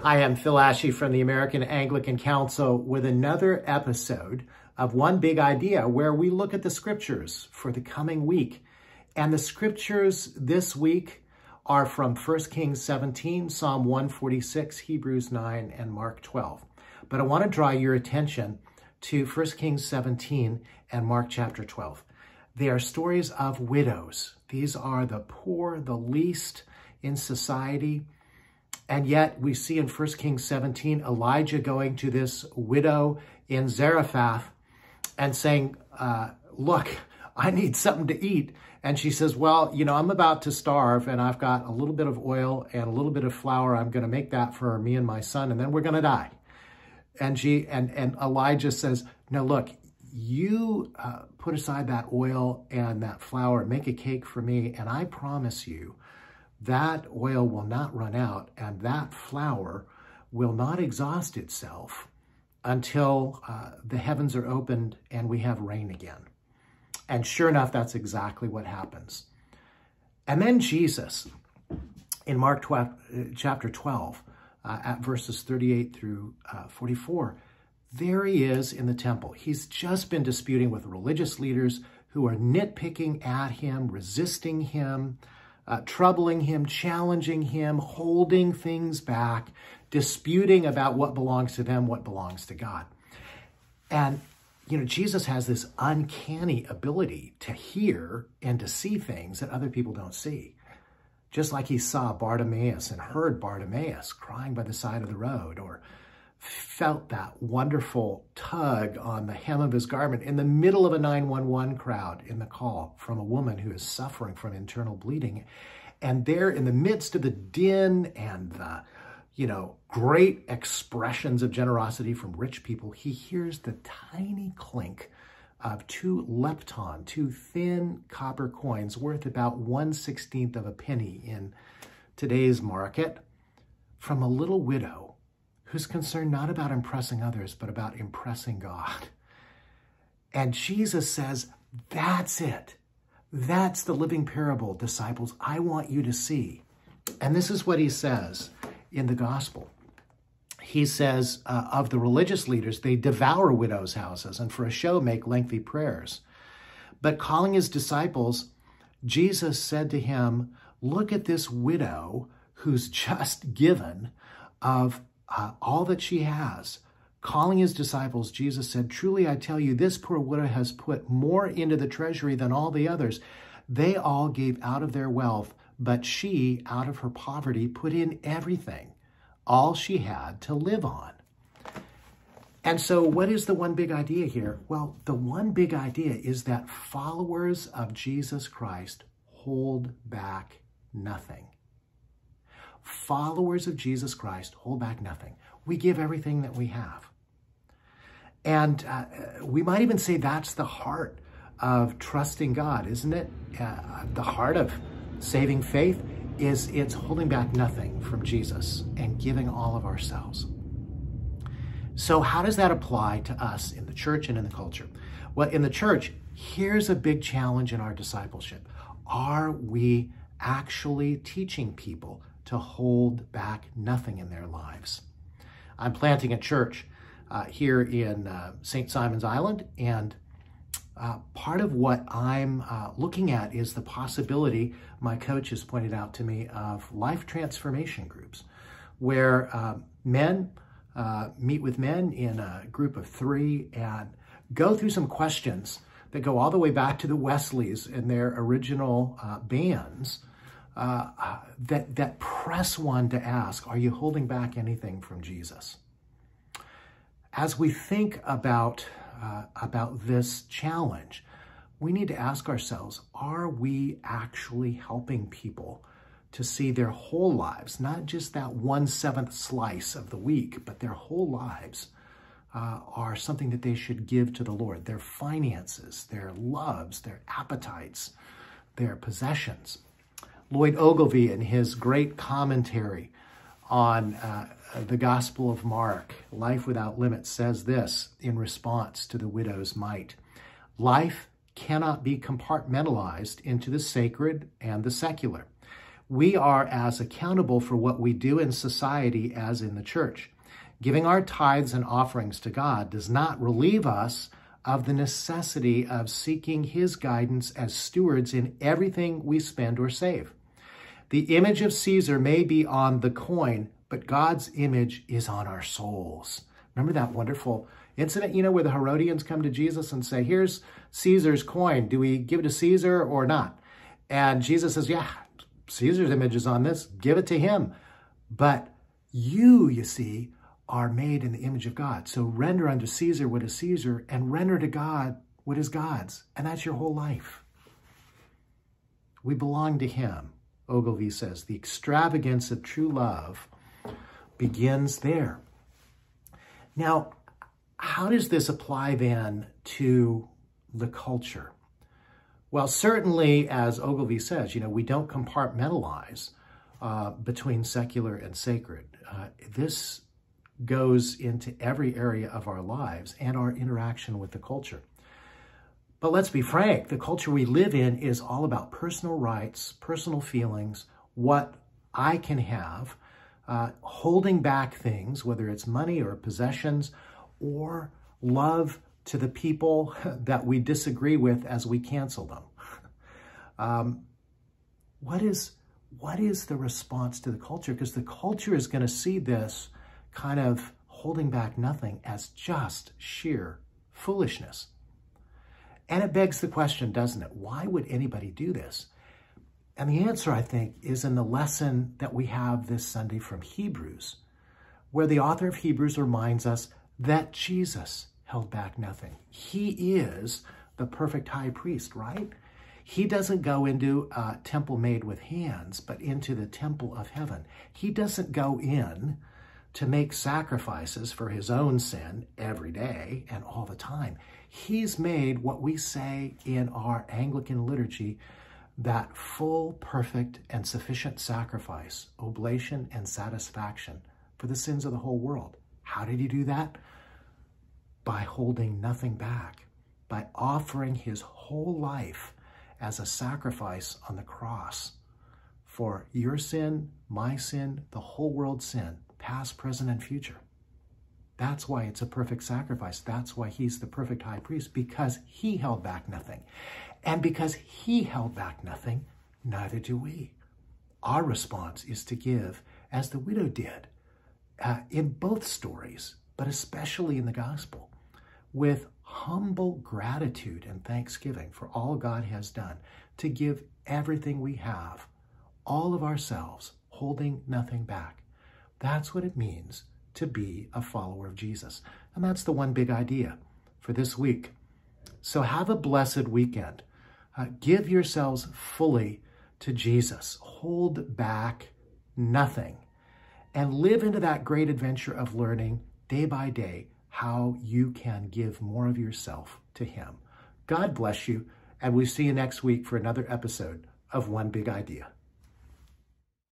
Hi, I'm Phil Ashey from the American Anglican Council with another episode of One Big Idea, where we look at the scriptures for the coming week. And the scriptures this week are from 1 Kings 17, Psalm 146, Hebrews 9, and Mark 12. But I want to draw your attention to 1 Kings 17 and Mark chapter 12. They are stories of widows. These are the poor, the least in society. And yet we see in 1 Kings 17, Elijah going to this widow in Zarephath and saying, look, I need something to eat. And she says, well, I'm about to starve and I've got a little bit of oil and a little bit of flour. I'm going to make that for me and my son, and then we're going to die. And Elijah says, no, look, you put aside that oil and that flour, make a cake for me, and I promise you that oil will not run out and that flour will not exhaust itself until the heavens are opened and we have rain again. And sure enough, that's exactly what happens. And then Jesus, in Mark chapter 12, at verses 38 through 44, there he is in the temple. He's just been disputing with religious leaders who are nitpicking at him, resisting him, troubling him, challenging him, holding things back, disputing about what belongs to them, what belongs to God. And, Jesus has this uncanny ability to hear and to see things that other people don't see. Just like he saw Bartimaeus and heard Bartimaeus crying by the side of the road, or felt that wonderful tug on the hem of his garment in the middle of a 911 crowd in the call from a woman who is suffering from internal bleeding. And there in the midst of the din and the, great expressions of generosity from rich people, he hears the tiny clink of two lepton, two thin copper coins worth about 1/16 of a penny in today's market, from a little widow who's concerned not about impressing others, but about impressing God. And Jesus says, that's it. That's the living parable, disciples, I want you to see. And this is what he says in the gospel. He says of the religious leaders, they devour widows' houses and for a show make lengthy prayers. But calling his disciples, Jesus said to him, look at this widow who's just given of all that she has. Calling his disciples, Jesus said, truly I tell you, this poor widow has put more into the treasury than all the others. They all gave out of their wealth, but she, out of her poverty, put in everything, all she had to live on. And so what is the one big idea here? Well, the one big idea is that followers of Jesus Christ hold back nothing. Followers of Jesus Christ hold back nothing. We give everything that we have. And we might even say that's the heart of trusting God, isn't it? The heart of saving faith is it's holding back nothing from Jesus and giving all of ourselves. So how does that apply to us in the church and in the culture? Well, in the church, here's a big challenge in our discipleship. Are we actually teaching people to hold back nothing in their lives? I'm planting a church here in St. Simon's Island, and part of what I'm looking at is the possibility, my coach has pointed out to me, of life transformation groups, where men meet with men in a group of 3 and go through some questions that go all the way back to the Wesleys and their original bands, that press one to ask, are you holding back anything from Jesus? As we think about this challenge, we need to ask ourselves, are we actually helping people to see their whole lives, not just that 1/7 slice of the week, but their whole lives are something that they should give to the Lord, their finances, their loves, their appetites, their possessions. Lloyd Ogilvie, in his great commentary on the Gospel of Mark, Life Without Limits, says this in response to the widow's mite. Life cannot be compartmentalized into the sacred and the secular. We are as accountable for what we do in society as in the church. Giving our tithes and offerings to God does not relieve us of the necessity of seeking his guidance as stewards in everything we spend or save. The image of Caesar may be on the coin, but God's image is on our souls. Remember that wonderful incident, where the Herodians come to Jesus and say, here's Caesar's coin. Do we give it to Caesar or not? And Jesus says, yeah, Caesar's image is on this. Give it to him. But you see, are made in the image of God. So render unto Caesar what is Caesar and render to God what is God's. And that's your whole life. We belong to him. Ogilvy says, the extravagance of true love begins there. Now, how does this apply then to the culture? Well, certainly, as Ogilvy says, we don't compartmentalize between secular and sacred. This goes into every area of our lives and our interaction with the culture. But let's be frank, the culture we live in is all about personal rights, personal feelings, what I can have, holding back things, whether it's money or possessions, or love to the people that we disagree with as we cancel them. What is the response to the culture? Because the culture is going to see this kind of holding back nothing as just sheer foolishness. And it begs the question, doesn't it? Why would anybody do this? And the answer, I think, is in the lesson that we have this Sunday from Hebrews, where the author of Hebrews reminds us that Jesus held back nothing. He is the perfect high priest, right? He doesn't go into a temple made with hands, but into the temple of heaven. He doesn't go in to make sacrifices for his own sin every day and all the time. He's made what we say in our Anglican liturgy, that full, perfect, and sufficient sacrifice, oblation, and satisfaction for the sins of the whole world. How did he do that? By holding nothing back, by offering his whole life as a sacrifice on the cross for your sin, my sin, the whole world's sin, past, present, and future. That's why it's a perfect sacrifice. That's why he's the perfect high priest, because he held back nothing. And because he held back nothing, neither do we. Our response is to give as the widow did in both stories, but especially in the gospel, with humble gratitude and thanksgiving for all God has done, to give everything we have, all of ourselves, holding nothing back. That's what it means to be a follower of Jesus. And that's the one big idea for this week. So have a blessed weekend. Give yourselves fully to Jesus. Hold back nothing. And live into that great adventure of learning day by day how you can give more of yourself to him. God bless you, and we'll see you next week for another episode of One Big Idea.